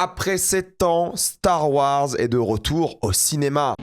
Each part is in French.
Après 7 ans, Star Wars est de retour au cinéma.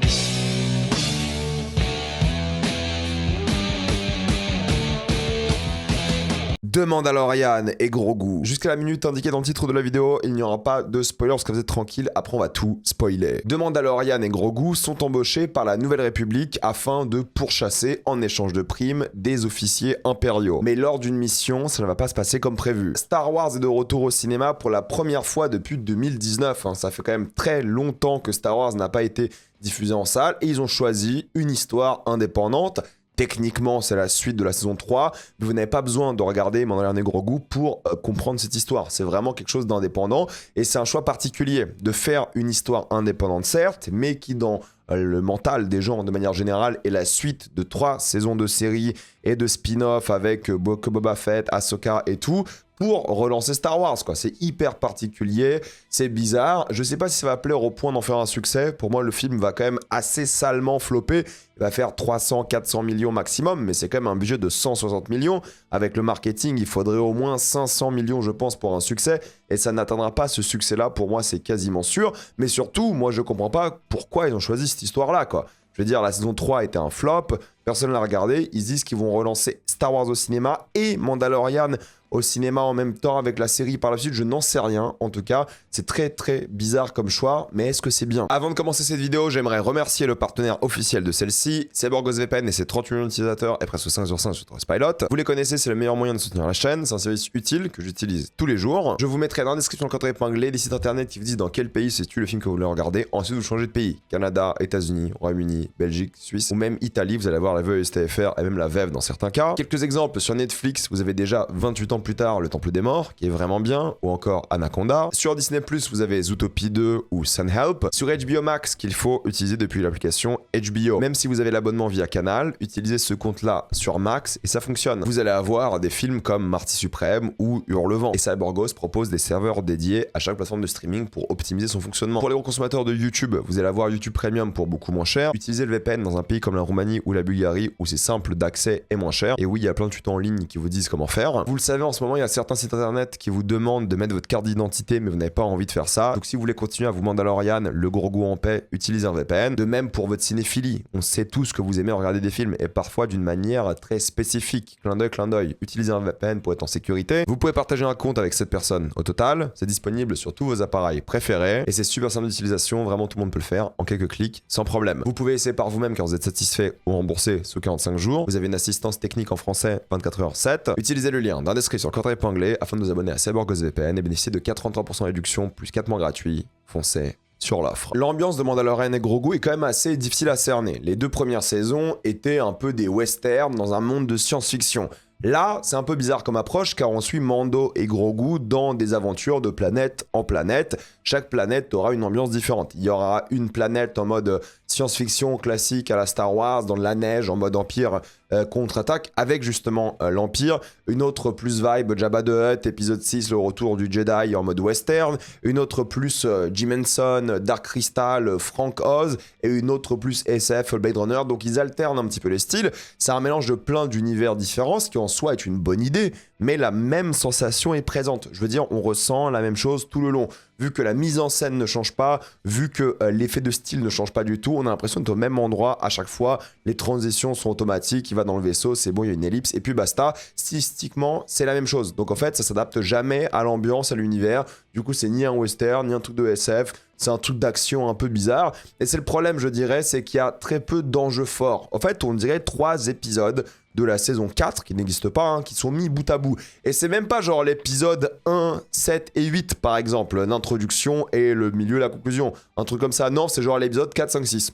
De Mandalorian et Grogu. Jusqu'à la minute indiquée dans le titre de la vidéo, il n'y aura pas de spoilers, parce que vous êtes tranquille, après on va tout spoiler. De Mandalorian et Grogu sont embauchés par la Nouvelle République afin de pourchasser, en échange de primes, des officiers impériaux. Mais lors d'une mission, ça ne va pas se passer comme prévu. Star Wars est de retour au cinéma pour la première fois depuis 2019. Ça fait quand même très longtemps que Star Wars n'a pas été diffusé en salle, et ils ont choisi une histoire indépendante. Techniquement, c'est la suite de la saison 3, mais vous n'avez pas besoin de regarder Mandalorian et Grogu pour comprendre cette histoire. C'est vraiment quelque chose d'indépendant, et c'est un choix particulier de faire une histoire indépendante, certes, mais qui dans le mental des gens de manière générale est la suite de 3 saisons de série et de spin-off avec Boba Fett, Ahsoka et tout, pour relancer Star Wars, quoi. C'est hyper particulier, c'est bizarre. Je sais pas si ça va plaire au point d'en faire un succès. Pour moi, le film va quand même assez salement flopper. Il va faire 300-400 millions maximum, mais c'est quand même un budget de 160 millions. Avec le marketing, il faudrait au moins 500 millions, je pense, pour un succès. Et ça n'atteindra pas ce succès-là. Pour moi, c'est quasiment sûr. Mais surtout, moi, je comprends pas pourquoi ils ont choisi cette histoire-là, quoi. Je veux dire, la saison 3 était un flop, personne ne l'a regardé. Ils disent qu'ils vont relancer Star Wars au cinéma et Mandalorian au cinéma en même temps avec la série par la suite. Je n'en sais rien. En tout cas, c'est très très bizarre comme choix, mais est-ce que c'est bien? Avant de commencer cette vidéo, j'aimerais remercier le partenaire officiel de celle-ci, Cyborgos VPN et ses 30 millions d'utilisateurs et presque 5 sur 5 sur Trustpilot. Vous les connaissez, c'est le meilleur moyen de soutenir la chaîne. C'est un service utile que j'utilise tous les jours. Je vous mettrai dans la description le code épinglé les sites internet qui vous disent dans quel pays se situe le film que vous voulez regarder. Ensuite, vous changez de pays. Canada, États-Unis, Royaume-Uni, Belgique, Suisse ou même Italie. Vous allez avoir la VESTFR et même la VEV dans certains cas. Quelques exemples sur Netflix, vous avez déjà 28 ans plus tard Le Temple des Morts, qui est vraiment bien, ou encore Anaconda. Sur Disney+, vous avez Zootopie 2 ou Sunhelp. Sur HBO Max, qu'il faut utiliser depuis l'application HBO. Même si vous avez l'abonnement via Canal, utilisez ce compte-là sur Max et ça fonctionne. Vous allez avoir des films comme Marty Suprême ou Hurlevent. Et Cyborgos propose des serveurs dédiés à chaque plateforme de streaming pour optimiser son fonctionnement. Pour les gros consommateurs de YouTube, vous allez avoir YouTube Premium pour beaucoup moins cher. Utilisez le VPN dans un pays comme la Roumanie ou la Bulgarie où c'est simple d'accès et moins cher. Et oui, il y a plein de tutos en ligne qui vous disent comment faire. Vous le savez, en ce moment, il y a certains sites internet qui vous demandent de mettre votre carte d'identité, mais vous n'avez pas envie de faire ça. Donc si vous voulez continuer à vous Mandalorian, le Grogu en paix, utilisez un VPN. De même pour votre cinéphilie. On sait tous que vous aimez regarder des films et parfois d'une manière très spécifique. Clin d'œil. Utilisez un VPN pour être en sécurité. Vous pouvez partager un compte avec cette personne. Au total, c'est disponible sur tous vos appareils préférés et c'est super simple d'utilisation. Vraiment, tout le monde peut le faire en quelques clics sans problème. Vous pouvez essayer par vous-même quand vous êtes satisfait ou remboursé sous 45 jours. Vous avez une assistance technique en français 24h/7. Utilisez le lien dans la description, le code épinglé afin de vous abonner à Cyborgos VPN et bénéficier de 43% de réduction plus 4 mois gratuits. Foncez sur l'offre. L'ambiance de Mandalorian et Grogu est quand même assez difficile à cerner. Les 2 premières saisons étaient un peu des westerns dans un monde de science-fiction. Là, c'est un peu bizarre comme approche car on suit Mando et Grogu dans des aventures de planète en planète. Chaque planète aura une ambiance différente. Il y aura une planète en mode science-fiction classique à la Star Wars, dans de la neige, en mode Empire contre-attaque, avec justement l'Empire. Une autre plus vibe Jabba the Hutt, épisode 6, le retour du Jedi en mode western. Une autre plus Jim Henson, Dark Crystal, Frank Oz. Et une autre plus SF, Blade Runner. Donc ils alternent un petit peu les styles. C'est un mélange de plein d'univers différents, ce qui en soi est une bonne idée. Mais la même sensation est présente. Je veux dire, on ressent la même chose tout le long. Vu que la mise en scène ne change pas, vu que l'effet de style ne change pas du tout, on a l'impression d'être au même endroit à chaque fois. Les transitions sont automatiques, il va dans le vaisseau, c'est bon, il y a une ellipse, et puis basta. Stylistiquement, c'est la même chose. Donc en fait, ça s'adapte jamais à l'ambiance, à l'univers. Du coup, c'est ni un western, ni un truc de SF. C'est un truc d'action un peu bizarre. Et c'est le problème, je dirais, c'est qu'il y a très peu d'enjeux forts. En fait, on dirait 3 épisodes de la saison 4, qui n'existent pas, qui sont mis bout à bout. Et c'est même pas genre l'épisode 1, 7 et 8, par exemple, l'introduction et le milieu, la conclusion. Un truc comme ça. Non, c'est genre l'épisode 4, 5, 6.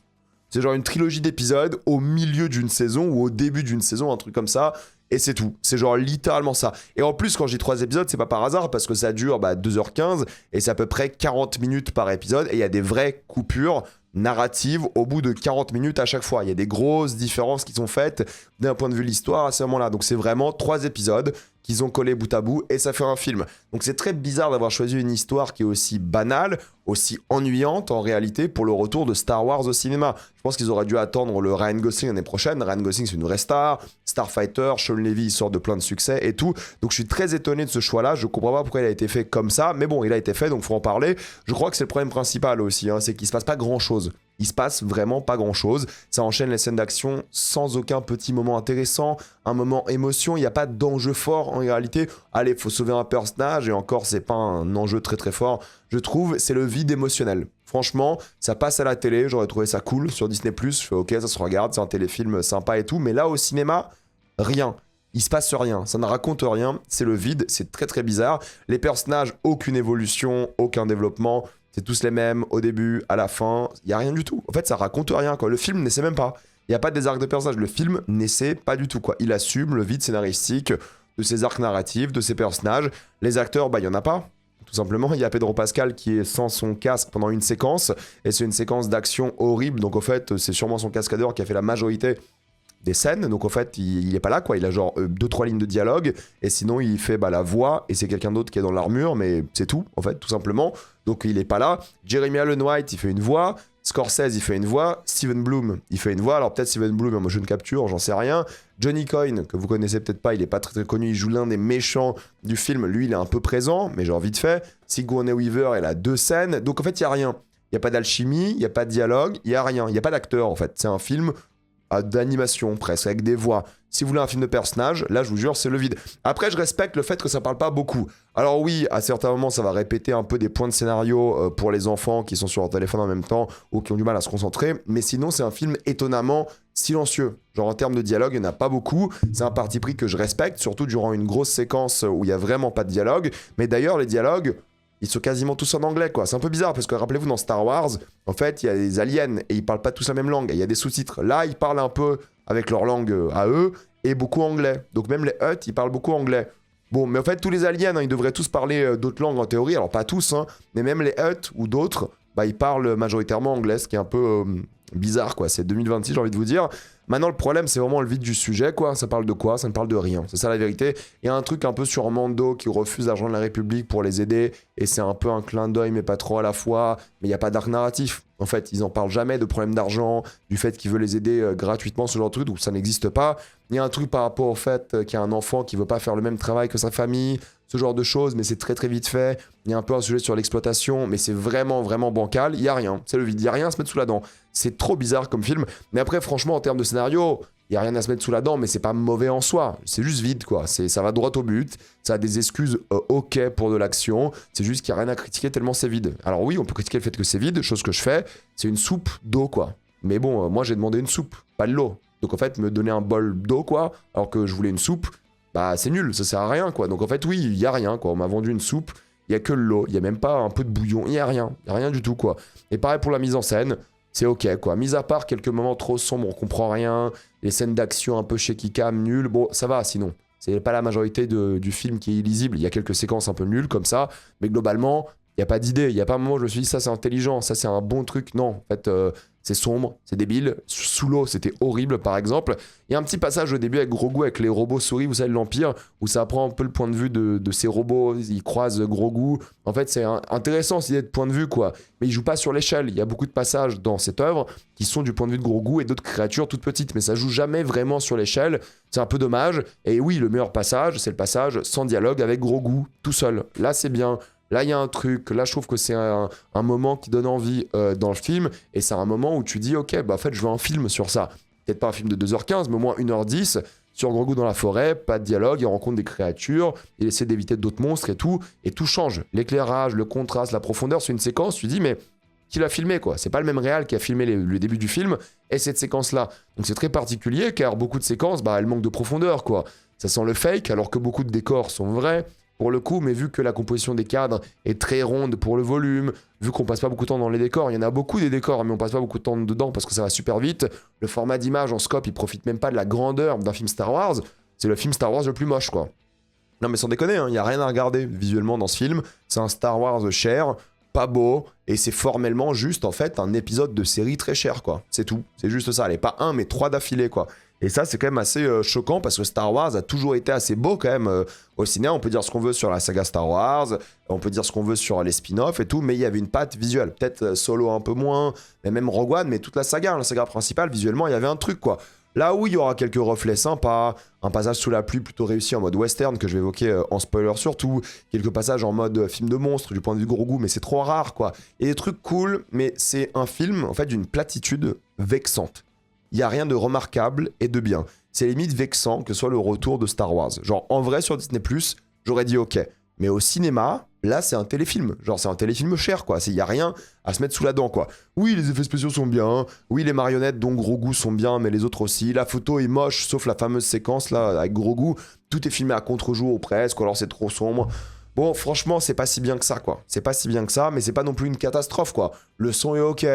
C'est genre une trilogie d'épisodes au milieu d'une saison ou au début d'une saison, un truc comme ça. Et c'est tout. C'est genre littéralement ça. Et en plus, quand je dis 3 épisodes, c'est pas par hasard parce que ça dure 2h15 et c'est à peu près 40 minutes par épisode. Et il y a des vraies coupures narratives au bout de 40 minutes à chaque fois. Il y a des grosses différences qui sont faites d'un point de vue de l'histoire à ce moment-là. Donc c'est vraiment 3 épisodes qu'ils ont collé bout à bout et ça fait un film. Donc c'est très bizarre d'avoir choisi une histoire qui est aussi banale, aussi ennuyante en réalité pour le retour de Star Wars au cinéma. Je pense qu'ils auraient dû attendre le Ryan Gosling l'année prochaine. Ryan Gosling c'est une vraie star, Starfighter, Sean Levy il sort de plein de succès et tout. Donc je suis très étonné de ce choix-là, je comprends pas pourquoi il a été fait comme ça, mais bon il a été fait donc faut en parler. Je crois que c'est le problème principal aussi, hein, c'est qu'il se passe pas grand-chose. Il se passe vraiment pas grand chose. Ça enchaîne les scènes d'action sans aucun petit moment intéressant, un moment émotion. Il n'y a pas d'enjeu fort en réalité. Allez, faut sauver un personnage et encore, c'est pas un enjeu très très fort. Je trouve, c'est le vide émotionnel. Franchement, ça passe à la télé. J'aurais trouvé ça cool sur Disney+. Je fais ok, ça se regarde, c'est un téléfilm sympa et tout. Mais là, au cinéma, rien. Il se passe rien, ça ne raconte rien, c'est le vide, c'est très très bizarre. Les personnages, aucune évolution, aucun développement. C'est tous les mêmes, au début, à la fin, il n'y a rien du tout. En fait, ça raconte rien, quoi. Le film n'essaie même pas. Il n'y a pas des arcs de personnages. Le film n'essaie pas du tout, quoi. Il assume le vide scénaristique de ses arcs narratifs, de ses personnages. Les acteurs, bah, il n'y en a pas. Tout simplement, il y a Pedro Pascal qui est sans son casque pendant une séquence. Et c'est une séquence d'action horrible. Donc, au fait, c'est sûrement son cascadeur qui a fait la majorité des scènes, donc en fait il est pas là quoi, il a genre 2-3 lignes de dialogue et sinon il fait la voix et c'est quelqu'un d'autre qui est dans l'armure mais c'est tout en fait tout simplement, donc il est pas là. Jeremy Allen White il fait une voix, Scorsese il fait une voix, Steven Blum il fait une voix, alors peut-être Steven Blum en motion capture, j'en sais rien. Johnny Coyne que vous connaissez peut-être pas, il est pas très très connu, il joue l'un des méchants du film, lui il est un peu présent mais genre vite fait. Sigourney Weaver elle a 2 scènes, donc en fait il y a rien, il y a pas d'alchimie, il y a pas de dialogue, il y a rien, il y a pas d'acteur en fait, c'est un film d'animation presque, avec des voix. Si vous voulez un film de personnage, là je vous jure c'est le vide. Après je respecte le fait que ça parle pas beaucoup. Alors oui, à certains moments ça va répéter un peu des points de scénario pour les enfants qui sont sur leur téléphone en même temps ou qui ont du mal à se concentrer, mais sinon c'est un film étonnamment silencieux. Genre en termes de dialogue, il n'y en a pas beaucoup. C'est un parti pris que je respecte, surtout durant une grosse séquence où il y a vraiment pas de dialogue. Mais d'ailleurs les dialogues, ils sont quasiment tous en anglais, quoi. C'est un peu bizarre, parce que rappelez-vous, dans Star Wars, en fait, il y a des aliens, et ils parlent pas tous la même langue, il y a des sous-titres. Là, ils parlent un peu avec leur langue à eux, et beaucoup anglais. Donc même les Hutt, ils parlent beaucoup anglais. Bon, mais en fait, tous les aliens, ils devraient tous parler d'autres langues en théorie, alors pas tous, mais même les Hutt ou d'autres, ils parlent majoritairement anglais, ce qui est un peu bizarre, quoi. C'est 2026, j'ai envie de vous dire. Maintenant, le problème, c'est vraiment le vide du sujet, quoi. Ça parle de quoi? Ça ne parle de rien. C'est ça la vérité. Il y a un truc un peu sur Mando qui refuse l'argent de la République pour les aider. Et c'est un peu un clin d'œil, mais pas trop à la fois. Mais il n'y a pas d'arc narratif. En fait, ils en parlent jamais de problème d'argent, du fait qu'il veut les aider gratuitement, ce genre de truc. Donc ça n'existe pas. Il y a un truc par rapport au fait qu'il y a un enfant qui veut pas faire le même travail que sa famille. Ce genre de choses, mais c'est très très vite fait. Il y a un peu un sujet sur l'exploitation, mais c'est vraiment vraiment bancal. Il y a rien, c'est le vide, il y a rien à se mettre sous la dent. C'est trop bizarre comme film. Mais après, franchement, en termes de scénario, il y a rien à se mettre sous la dent, mais c'est pas mauvais en soi. C'est juste vide, quoi. Ça va droit au but. Ça a des excuses ok pour de l'action. C'est juste qu'il y a rien à critiquer tellement c'est vide. Alors oui, on peut critiquer le fait que c'est vide. Chose que je fais, c'est une soupe d'eau, quoi. Mais bon, moi j'ai demandé une soupe, pas de l'eau. Donc en fait, me donner un bol d'eau, quoi, alors que je voulais une soupe. C'est nul, ça sert à rien, quoi. Donc en fait, oui, il y a rien, quoi. On m'a vendu une soupe, il y a que de l'eau, il y a même pas un peu de bouillon, il y a rien du tout, quoi. Et pareil pour la mise en scène, c'est ok, quoi. Mis à part quelques moments trop sombres, on comprend rien, les scènes d'action un peu shaky cam, nul, bon, ça va, sinon. C'est pas la majorité du film qui est illisible, il y a quelques séquences un peu nulles comme ça, mais globalement, il y a pas d'idée, il y a pas un moment où je me suis dit ça c'est intelligent, ça c'est un bon truc, non, en fait c'est sombre, c'est débile, sous l'eau c'était horrible par exemple. Il y a un petit passage au début avec Grogu avec les robots souris, vous savez de l'Empire, où ça prend un peu le point de vue de ces robots, ils croisent Grogu, en fait c'est intéressant cette idée de point de vue quoi, mais il joue pas sur l'échelle, il y a beaucoup de passages dans cette œuvre qui sont du point de vue de Grogu et d'autres créatures toutes petites, mais ça joue jamais vraiment sur l'échelle, c'est un peu dommage, et oui le meilleur passage c'est le passage sans dialogue avec Grogu, tout seul, là c'est bien. Là, il y a un truc, là, je trouve que c'est un moment qui donne envie dans le film, et c'est un moment où tu dis, ok, en fait, je veux un film sur ça. Peut-être pas un film de 2h15, mais au moins 1h10, sur Grogu dans la forêt, pas de dialogue, il rencontre des créatures, il essaie d'éviter d'autres monstres et tout change. L'éclairage, le contraste, la profondeur, c'est une séquence, tu dis, mais qui l'a filmé, quoi? C'est pas le même réal qui a filmé le début du film, et cette séquence-là. Donc c'est très particulier, car beaucoup de séquences, elles manquent de profondeur, quoi. Ça sent le fake, alors que beaucoup de décors sont vrais, pour le coup, mais vu que la composition des cadres est très ronde pour le volume, vu qu'on passe pas beaucoup de temps dans les décors, il y en a beaucoup des décors, mais on passe pas beaucoup de temps dedans parce que ça va super vite. Le format d'image en scope, il profite même pas de la grandeur d'un film Star Wars. C'est le film Star Wars le plus moche, quoi. Non mais sans déconner, il y a rien à regarder visuellement dans ce film. C'est un Star Wars cher, pas beau, et c'est formellement juste en fait un épisode de série très cher, quoi. C'est tout, c'est juste ça. Elle est pas un, mais 3 d'affilée, quoi. Et ça, c'est quand même assez choquant parce que Star Wars a toujours été assez beau quand même au cinéma. On peut dire ce qu'on veut sur la saga Star Wars, on peut dire ce qu'on veut sur les spin-offs et tout, mais il y avait une patte visuelle. Peut-être Solo un peu moins, mais même Rogue One, mais toute la saga principale, visuellement, il y avait un truc quoi. Là où il y aura quelques reflets sympas, un passage sous la pluie plutôt réussi en mode western que je vais évoquer en spoiler surtout, quelques passages en mode film de monstre du point de vue de Grogu, mais c'est trop rare quoi. Et des trucs cool, mais c'est un film en fait d'une platitude vexante. Il n'y a rien de remarquable et de bien. C'est limite vexant que ce soit le retour de Star Wars. Genre, en vrai, sur Disney+, j'aurais dit ok. Mais au cinéma, là, c'est un téléfilm. Genre, c'est un téléfilm cher, quoi. Il n'y a rien à se mettre sous la dent, quoi. Oui, les effets spéciaux sont bien. Oui, les marionnettes, dont Grogu, sont bien, mais les autres aussi. La photo est moche, sauf la fameuse séquence, là, avec Grogu. Tout est filmé à contre-jour, ou presque, ou alors c'est trop sombre. Bon, franchement, c'est pas si bien que ça, quoi. C'est pas si bien que ça, mais c'est pas non plus une catastrophe, quoi. Le son est ok.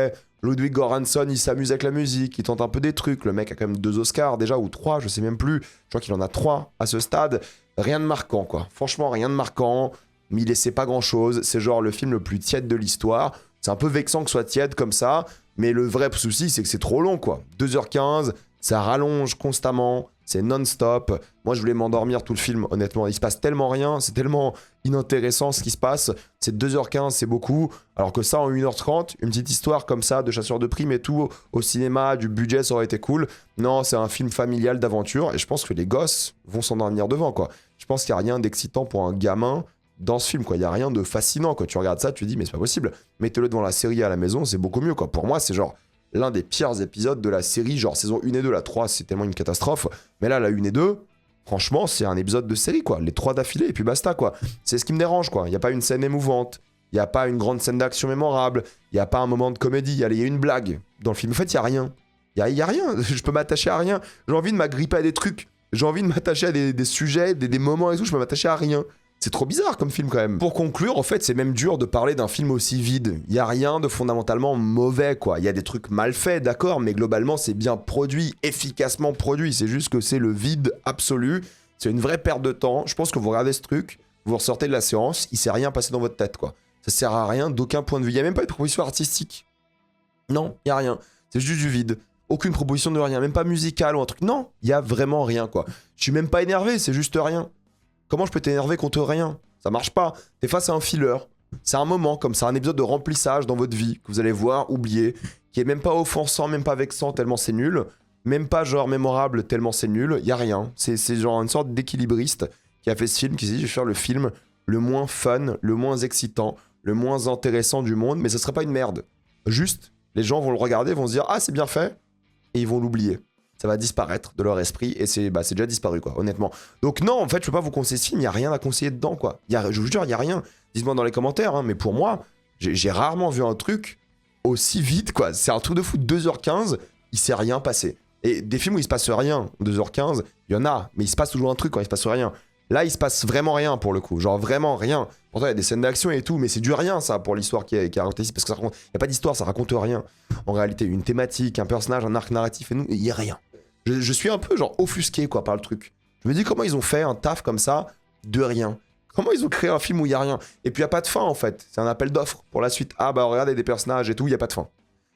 Ludwig Göransson, il s'amuse avec la musique, il tente un peu des trucs. Le mec a quand même 2 Oscars déjà, ou 3, je sais même plus. Je crois qu'il en a 3 à ce stade. Rien de marquant, quoi. Franchement, rien de marquant. Mais il laissait pas grand-chose. C'est genre le film le plus tiède de l'histoire. C'est un peu vexant que ce soit tiède comme ça. Mais le vrai souci, c'est que c'est trop long, quoi. 2h15, ça rallonge constamment. C'est non-stop. Moi, je voulais m'endormir tout le film, honnêtement. Il se passe tellement rien, c'est tellement inintéressant ce qui se passe. C'est 2h15, c'est beaucoup. Alors que ça, en 1h30, une petite histoire comme ça, de chasseur de primes et tout, au cinéma, du budget, ça aurait été cool. Non, c'est un film familial d'aventure. Et je pense que les gosses vont s'endormir devant, quoi. Je pense qu'il n'y a rien d'excitant pour un gamin dans ce film, quoi. Il n'y a rien de fascinant, quoi. Tu regardes ça, tu te dis, mais c'est pas possible. Mettez-le devant la série à la maison, c'est beaucoup mieux, quoi. Pour moi, c'est genre l'un des pires épisodes de la série, genre saison 1 et 2, la 3 c'est tellement une catastrophe, mais là la 1 et 2, franchement c'est un épisode de série quoi, les 3 d'affilée et puis basta quoi, c'est ce qui me dérange quoi, il n'y a pas une scène émouvante, il n'y a pas une grande scène d'action mémorable, il n'y a pas un moment de comédie, il y a une blague dans le film, en fait il n'y a rien, il y a rien, je peux m'attacher à rien, j'ai envie de m'agripper à des trucs, j'ai envie de m'attacher à des sujets, des moments et tout, je peux m'attacher à rien. C'est trop bizarre comme film quand même. Pour conclure, en fait, c'est même dur de parler d'un film aussi vide. Il y a rien de fondamentalement mauvais, quoi. Il y a des trucs mal faits, d'accord, mais globalement, c'est bien produit, efficacement produit. C'est juste que c'est le vide absolu. C'est une vraie perte de temps. Je pense que vous regardez ce truc, vous ressortez de la séance, il s'est rien passé dans votre tête, quoi. Ça sert à rien d'aucun point de vue. Il y a même pas de proposition artistique. Non, il y a rien. C'est juste du vide. Aucune proposition de rien, même pas musicale ou un truc. Non, il y a vraiment rien, quoi. Je suis même pas énervé, c'est juste rien. Comment je peux t'énerver contre rien? Ça marche pas. T'es face à un filler. C'est un moment comme ça, un épisode de remplissage dans votre vie que vous allez voir, oublier, qui est même pas offensant, même pas vexant tellement c'est nul, même pas genre mémorable tellement c'est nul. Y a rien. C'est genre une sorte d'équilibriste qui a fait ce film, qui s'est dit je vais faire le film le moins fun, le moins excitant, le moins intéressant du monde, mais ce serait pas une merde. Juste, les gens vont le regarder, vont se dire ah c'est bien fait, et ils vont l'oublier. Ça va disparaître de leur esprit et c'est déjà disparu quoi, honnêtement. Donc non, en fait, je peux pas vous conseiller ce film, il y a rien à conseiller dedans quoi. Je vous jure, il y a rien. Dites-moi dans les commentaires, hein, mais pour moi, j'ai rarement vu un truc aussi vite quoi. C'est un truc de fou, 2h15, il s'est rien passé. Et des films où il se passe rien, 2h15, il y en a, mais il se passe toujours un truc quand il se passe rien. Là, il se passe vraiment rien pour le coup, genre vraiment rien. Pourtant, il y a des scènes d'action et tout, mais c'est du rien ça pour l'histoire qui est racontée ici, parce que ça raconte, il y a pas d'histoire, ça raconte rien. En réalité, une thématique, un personnage, un arc narratif et nous, il y a rien. Je suis un peu genre offusqué quoi par le truc. Je me dis comment ils ont fait un taf comme ça de rien. Comment ils ont créé un film où il y a rien. Et puis il y a pas de fin en fait. C'est un appel d'offres pour la suite. Ah bah regardez des personnages et tout, il y a pas de fin.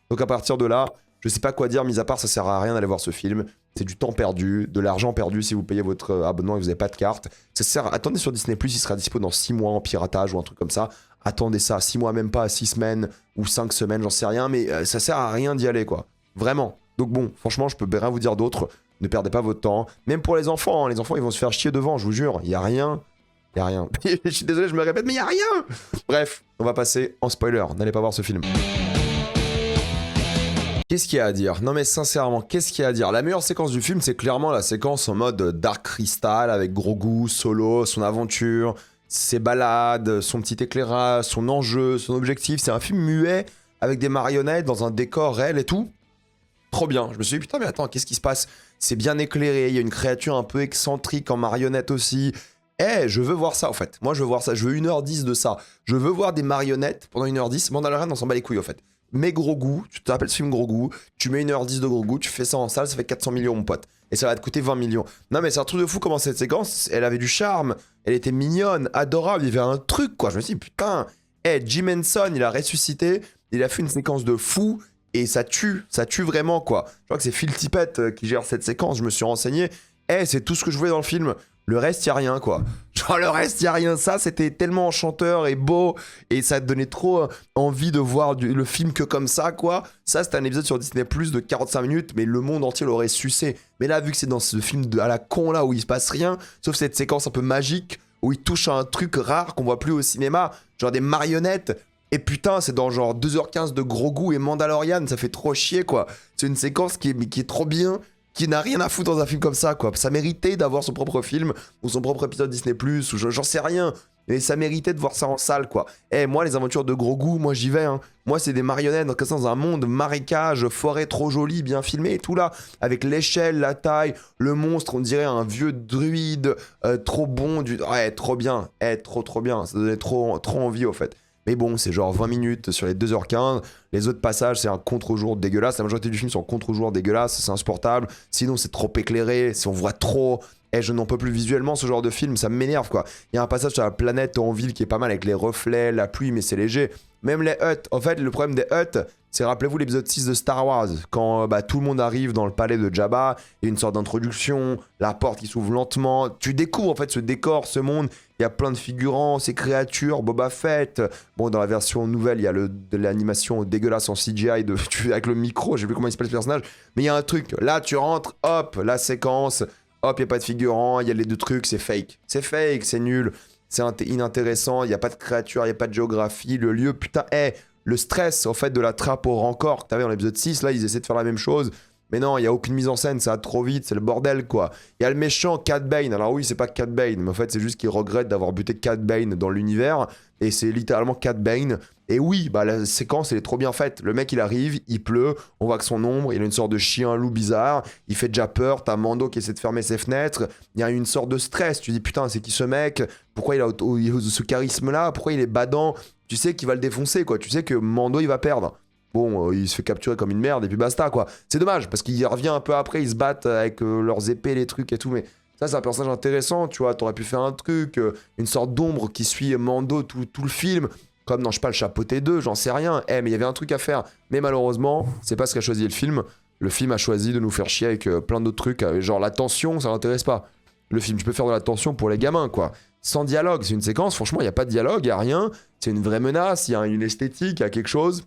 Donc à partir de là, je sais pas quoi dire mis à part ça sert à rien d'aller voir ce film. C'est du temps perdu, de l'argent perdu si vous payez votre abonnement et que vous avez pas de carte. Ça sert. Attendez sur Disney+, il sera dispo dans 6 mois en piratage ou un truc comme ça. Attendez ça, 6 mois même pas, 6 semaines ou 5 semaines, j'en sais rien, mais ça sert à rien d'y aller quoi. Vraiment. Donc bon, franchement, je peux rien vous dire d'autre. Ne perdez pas votre temps. Même pour les enfants, hein. Les enfants, ils vont se faire chier devant, je vous jure. Il y a rien. Il y a rien. Je suis désolé, je me répète, mais il y a rien. Bref, on va passer en spoiler. N'allez pas voir ce film. Qu'est-ce qu'il y a à dire? Non mais sincèrement, qu'est-ce qu'il y a à dire? La meilleure séquence du film, c'est clairement la séquence en mode Dark Crystal avec Grogu, Solo, son aventure, ses balades, son petit éclairage, son enjeu, son objectif. C'est un film muet avec des marionnettes dans un décor réel et tout. Trop bien. Je me suis dit, putain, mais attends, qu'est-ce qui se passe? C'est bien éclairé, il y a une créature un peu excentrique en marionnette aussi. Je veux voir ça, en fait. Moi, je veux voir ça. Je veux 1h10 de ça. Je veux voir des marionnettes pendant 1h10. Mandalorian, on s'en bat les couilles, en fait. Mais Grogu, tu te rappelles ce film Grogu, tu mets 1h10 de Grogu, tu fais ça en salle, ça fait 400 millions, mon pote. Et ça va te coûter 20 millions. Non, mais c'est un truc de fou comment cette séquence, elle avait du charme, elle était mignonne, adorable, il y avait un truc, quoi. Je me suis dit, putain, Jim Henson, il a ressuscité, il a fait une séquence de fou. et ça tue vraiment, quoi. Je crois que c'est Phil Tippett qui gère cette séquence, je me suis renseigné. C'est tout ce que je voulais dans le film. Le reste, y a rien, quoi. Genre, le reste, y a rien. Ça, c'était tellement enchanteur et beau, et ça te donnait trop envie de voir le film que comme ça, quoi. Ça, c'était un épisode sur Disney+, de 45 minutes, mais le monde entier l'aurait sucé. Mais là, vu que c'est dans ce film à la con, là, où il se passe rien, sauf cette séquence un peu magique, où il touche à un truc rare qu'on voit plus au cinéma, genre des marionnettes. Et putain, c'est dans genre 2h15 de Grogu et Mandalorian, ça fait trop chier, quoi. C'est une séquence qui est trop bien, qui n'a rien à foutre dans un film comme ça, quoi. Ça méritait d'avoir son propre film, ou son propre épisode Disney+, ou j'en sais rien. Mais ça méritait de voir ça en salle, quoi. Moi, les aventures de Grogu, moi, j'y vais, hein. Moi, c'est des marionnettes dans un monde, marécage, forêt trop jolie, bien filmée et tout, là. Avec l'échelle, la taille, le monstre, on dirait un vieux druide, trop bon, trop bien. Trop bien. Ça donnait trop envie, au fait. Mais bon, c'est genre 20 minutes sur les 2h15. Les autres passages, c'est un contre-jour dégueulasse. La majorité du film, c'est un contre-jour dégueulasse. C'est insupportable. Sinon, c'est trop éclairé. Si on voit trop. Je n'en peux plus visuellement, ce genre de film. Ça m'énerve, quoi. Il y a un passage sur la planète en ville qui est pas mal avec les reflets, la pluie, mais c'est léger. Même les huttes. En fait, le problème des huttes, c'est, rappelez-vous, l'épisode 6 de Star Wars. Quand tout le monde arrive dans le palais de Jabba. Il y a une sorte d'introduction. La porte qui s'ouvre lentement. Tu découvres, en fait, ce décor, ce monde. Il y a plein de figurants, ces créatures, Boba Fett. Bon, dans la version nouvelle, il y a de l'animation dégueulasse en CGI avec le micro, je sais plus comment il s'appelle ce personnage. Mais il y a un truc, là tu rentres, hop, la séquence, hop, il n'y a pas de figurants, il y a les deux trucs, c'est fake. C'est fake, c'est nul, c'est inintéressant, il n'y a pas de créatures, il n'y a pas de géographie, le lieu, putain, le stress, en fait, de la trappe au rancor que t'avais dans l'épisode 6, là, ils essaient de faire la même chose. Mais non, il n'y a aucune mise en scène, ça va trop vite, c'est le bordel, quoi. Il y a le méchant Cad Bane. Alors oui, c'est pas Cad Bane, mais en fait, c'est juste qu'il regrette d'avoir buté Cad Bane dans l'univers. Et c'est littéralement Cad Bane. Et oui, la séquence, elle est trop bien faite. Le mec, il arrive, il pleut, on voit que son ombre, il a une sorte de chien loup bizarre. Il fait déjà peur, t'as Mando qui essaie de fermer ses fenêtres. Il y a une sorte de stress. Tu dis, putain, c'est qui ce mec? Pourquoi il a ce charisme-là? Pourquoi il est badant? Tu sais qu'il va le défoncer, quoi. Tu sais que Mando, il va perdre. Bon, il se fait capturer comme une merde et puis basta, quoi. C'est dommage, parce qu'il revient un peu après, ils se battent avec leurs épées, les trucs et tout, mais ça, c'est un personnage intéressant, tu vois. T'aurais pu faire un truc, une sorte d'ombre qui suit Mando tout le film, comme dans, je sais pas, le Chapeauté 2, j'en sais rien. Mais il y avait un truc à faire. Mais malheureusement, c'est pas ce qu'a choisi le film. Le film a choisi de nous faire chier avec plein d'autres trucs, genre la tension, ça l'intéresse pas. Le film, tu peux faire de la tension pour les gamins, quoi. Sans dialogue, c'est une séquence, franchement, il n'y a pas de dialogue, il n'y a rien. C'est une vraie menace, il y a une esthétique, il y a quelque chose.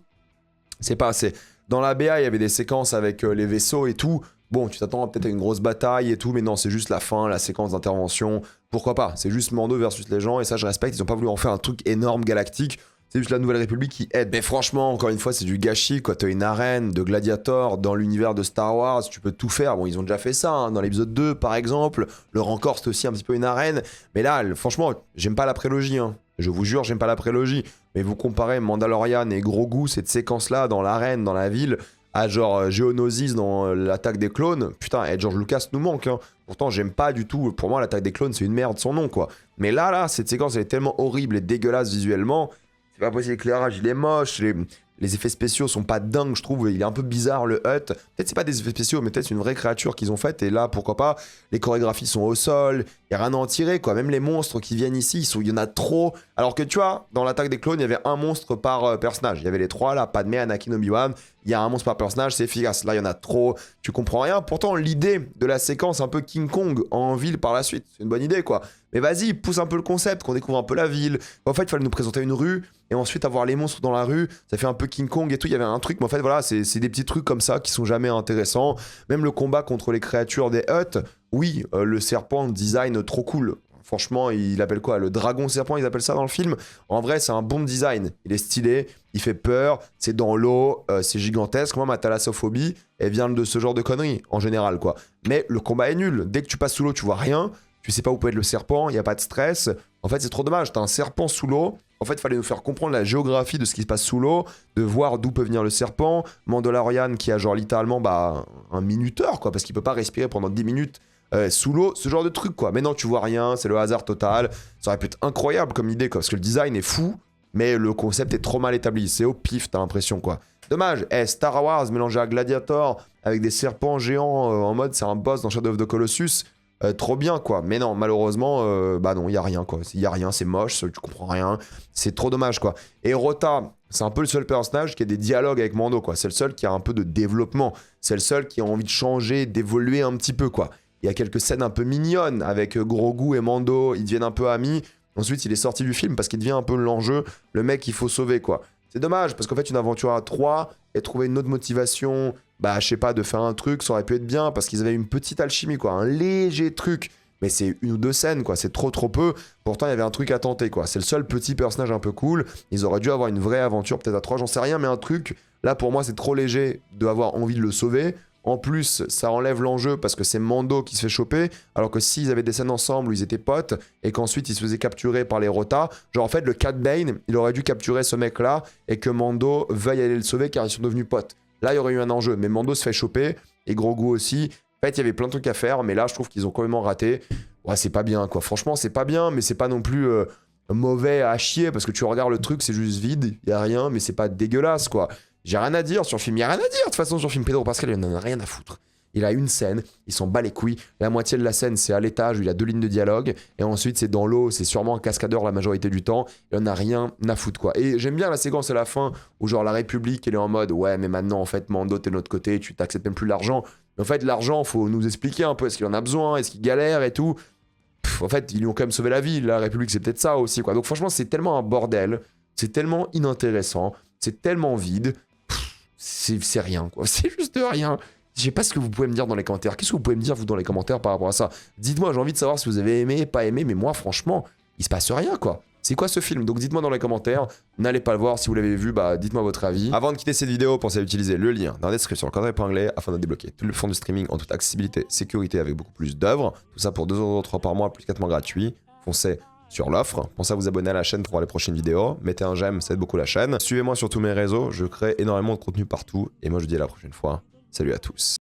C'est pas assez. Dans la BA, il y avait des séquences avec les vaisseaux et tout. Bon, tu t'attends peut-être à une grosse bataille et tout, mais non, c'est juste la fin, la séquence d'intervention. Pourquoi pas? C'est juste Mando versus les gens, et ça, je respecte. Ils ont pas voulu en faire un truc énorme, galactique. C'est juste la Nouvelle République qui aide. Mais franchement, encore une fois, c'est du gâchis, quoi. T'as une arène de gladiators dans l'univers de Star Wars, tu peux tout faire. Bon, ils ont déjà fait ça, hein, dans l'épisode 2, par exemple. Le Rancor, c'est aussi un petit peu une arène. Mais là, franchement, j'aime pas la prélogie, hein. Je vous jure, j'aime pas la prélogie. Mais vous comparez Mandalorian et Grogu, cette séquence-là, dans l'arène, dans la ville, à genre Geonosis dans l'attaque des clones. Putain, George Lucas nous manque, hein. Pourtant, j'aime pas du tout. Pour moi, l'attaque des clones, c'est une merde, son nom, quoi. Mais là, cette séquence, elle est tellement horrible et dégueulasse visuellement. C'est pas possible, l'éclairage, il est moche. Les effets spéciaux sont pas dingues, je trouve. Il est un peu bizarre, le Hut. Peut-être c'est pas des effets spéciaux, mais peut-être c'est une vraie créature qu'ils ont faite. Et là, pourquoi pas, les chorégraphies sont au sol. Il y a rien à en tirer, quoi. Même les monstres qui viennent ici, il y en a trop. Alors que tu vois, dans l'attaque des clones, il y avait un monstre par personnage. Il y avait les trois, là, Padmé, Anakin, Obi-Wan. Il y a un monstre par personnage, c'est efficace. Là, il y en a trop. Tu comprends rien. Pourtant, l'idée de la séquence un peu King Kong en ville par la suite, c'est une bonne idée, quoi. Mais vas-y, pousse un peu le concept, qu'on découvre un peu la ville. En fait, il fallait nous présenter une rue et ensuite avoir les monstres dans la rue. Ça fait un peu King Kong et tout. Il y avait un truc, mais en fait, voilà, c'est des petits trucs comme ça qui sont jamais intéressants. Même le combat contre les créatures des Hutt, oui, le serpent, design trop cool. Franchement, il appelle quoi? Le dragon serpent, ils appellent ça dans le film. En vrai, c'est un bon design. Il est stylé, il fait peur, c'est dans l'eau, c'est gigantesque. Moi, ma thalassophobie, elle vient de ce genre de conneries, en général, quoi. Mais le combat est nul. Dès que tu passes sous l'eau, tu vois rien. Tu sais pas où peut être le serpent, il n'y a pas de stress. En fait, c'est trop dommage. T'as un serpent sous l'eau. En fait, il fallait nous faire comprendre la géographie de ce qui se passe sous l'eau, de voir d'où peut venir le serpent. Mandalorian qui a genre littéralement un minuteur, quoi, parce qu'il peut pas respirer pendant 10 minutes sous l'eau, ce genre de truc, quoi. Mais non, tu vois rien, c'est le hasard total. Ça aurait pu être incroyable comme idée, quoi, parce que le design est fou, mais le concept est trop mal établi. C'est au pif, t'as l'impression, quoi. Dommage. Star Wars mélangé à Gladiator avec des serpents géants en mode c'est un boss dans Shadow of the Colossus. Trop bien, quoi. Mais non, malheureusement, non, il y a rien, quoi. Il y a rien, c'est moche, tu comprends rien. C'est trop dommage, quoi. Et Rota, C'est un peu le seul personnage qui a des dialogues avec Mando, quoi. C'est le seul qui a un peu de développement. C'est le seul qui a envie de changer, d'évoluer un petit peu, quoi. Il y a quelques scènes un peu mignonnes avec Grogu et Mando, ils deviennent un peu amis. Ensuite, il est sorti du film parce qu'il devient un peu l'enjeu, le mec qu'il faut sauver, quoi. C'est dommage, parce qu'en fait, une aventure à 3 et trouver une autre motivation, bah, je sais pas, de faire un truc, ça aurait pu être bien, parce qu'ils avaient une petite alchimie, quoi, un léger truc. Mais c'est une ou deux scènes, quoi, c'est trop peu. Pourtant, il y avait un truc à tenter, quoi. C'est le seul petit personnage un peu cool. Ils auraient dû avoir une vraie aventure, peut-être à 3, j'en sais rien, mais un truc, là, pour moi, c'est trop léger d'avoir envie de le sauver. En plus, ça enlève l'enjeu parce que c'est Mando qui se fait choper, alors que s'ils avaient des scènes ensemble où ils étaient potes et qu'ensuite ils se faisaient capturer par les Rotas, genre en fait le Cad Bane, il aurait dû capturer ce mec-là et que Mando veuille aller le sauver car ils sont devenus potes. Là, il y aurait eu un enjeu, mais Mando se fait choper et Grogu aussi. En fait, il y avait plein de trucs à faire, mais là, je trouve qu'ils ont complètement raté. Ouais, c'est pas bien, quoi. Franchement, c'est pas bien, mais c'est pas non plus mauvais à chier parce que tu regardes le truc, c'est juste vide, il y a rien, mais c'est pas dégueulasse, quoi. J'ai rien à dire sur le film, il y a rien à dire de toute façon sur le film. Pedro Pascal, il en a rien à foutre. Il a une scène, il s'en bat les couilles. La moitié de la scène, c'est à l'étage où il a 2 lignes de dialogue. Et ensuite, c'est dans l'eau, c'est sûrement un cascadeur la majorité du temps. Il en a rien à foutre, quoi. Et j'aime bien la séquence à la fin où, genre, la République, elle est en mode ouais, mais maintenant, en fait, Mando, t'es de notre côté, tu t'acceptes même plus l'argent. Mais en fait, l'argent, faut nous expliquer un peu. Est-ce qu'il en a besoin? Est-ce qu'il galère et tout? En fait, ils lui ont quand même sauvé la vie. La République, c'est peut-être ça aussi, quoi. Donc, franchement, c'est tellement un bordel. C'est tellement inintéressant. C'est tellement vide. C'est rien, quoi. C'est juste rien. Je sais pas ce que vous pouvez me dire dans les commentaires. Qu'est-ce que vous pouvez me dire, vous, dans les commentaires par rapport à ça? Dites-moi, j'ai envie de savoir si vous avez aimé, pas aimé, mais moi, franchement, il se passe rien, quoi. C'est quoi ce film? Donc dites-moi dans les commentaires. N'allez pas le voir. Si vous l'avez vu, bah dites-moi votre avis. Avant de quitter cette vidéo, pensez à utiliser le lien dans la description, le code épinglé, afin de débloquer tout le fond du streaming en toute accessibilité, sécurité, avec beaucoup plus d'œuvres. Tout ça pour 2,3€ par mois, plus 4 mois gratuits. Foncez sur l'offre. Pensez à vous abonner à la chaîne pour voir les prochaines vidéos. Mettez un j'aime, ça aide beaucoup la chaîne. Suivez-moi sur tous mes réseaux. Je crée énormément de contenu partout. Et moi, je vous dis à la prochaine fois. Salut à tous.